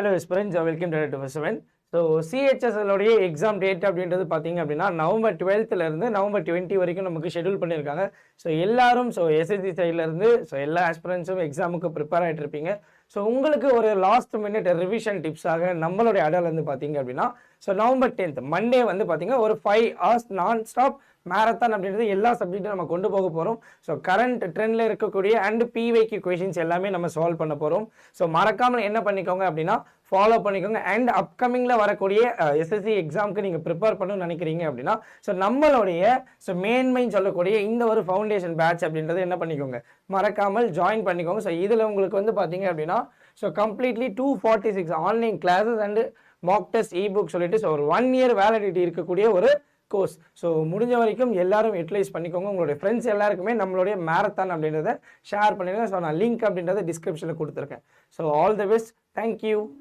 Hello, friends. Welcome to 7. So சிஹெச்எஸ்எல்லுடைய exam date அப்படின்றது பார்த்தீங்க அப்படின்னா நவம்பர் 12th நவம்பர் 20 வரைக்கும் நமக்கு ஷெடியூல் பண்ணியிருக்காங்க. ஸோ எல்லாரும் எஸ்எஸ்சி சைட்லேருந்து எல்லா ஆஸ்பிரன்ஸும் எக்ஸாமுக்கு ப்ரிப்பேர் ஆகிட்டு இருப்பீங்க. ஸோ உங்களுக்கு ஒரு லாஸ்ட் மினிட் ரிவிஷன் டிப்ஸாக நம்மளுடைய அடாலேருந்து பார்த்தீங்க அப்படின்னா நவம்பர் 10th மண்டே பார்த்தீங்கன்னா ஒரு 5 hours நான் ஸ்டாப் மேரத்தான் அப்படின்றது எல்லா சப்ஜெக்ட்டும் நம்ம கொண்டு போக போகிறோம். ஸோ கரண்ட் ட்ரெண்டில் இருக்கக்கூடிய அண்ட் பிவைக்கு கொஷின்ஸ் எல்லாமே நம்ம சால்வ் பண்ண போகிறோம். ஸோ மறக்காமல் என்ன பண்ணிக்கோங்க அப்படின்னா ஃபாலோ பண்ணிக்கோங்க. அண்ட் அப்கமிங்கில் வரக்கூடிய எஸ்எஸ்சி எக்ஸாமுக்கு நீங்கள் ப்ரிப்பேர் பண்ணணும்னு நினைக்கிறீங்க அப்படின்னா நம்மளுடைய மேன்மைன்னு சொல்லக்கூடிய இந்த ஒரு ஃபவுண்டேஷன் பேட்ச் அப்படின்றது என்ன பண்ணிக்கோங்க, மறக்காமல் ஜாயின் பண்ணிக்கோங்க. ஸோ இதில் உங்களுக்கு பார்த்தீங்க அப்படின்னா completely 246 online classes and Mach test ebook சொல்லிட்டு ஒரு 1 year வேலிடிட்டி இருக்கக்கூடிய ஒரு கோர்ஸ். ஸோ முடிஞ்ச வரைக்கும் எல்லாரும் யூட்டிலைஸ் பண்ணிக்கோங்க. உங்களுடைய ஃப்ரெண்ட்ஸ் எல்லாருக்குமே நம்மளுடைய மேரத்தான் அப்படின்றத ஷேர் பண்ணிடுங்க. ஸோ நான் லிங்க் அப்படின்றத டிஸ்கிரிப்ஷனில் கொடுத்துருக்கேன். So all the best. Thank you.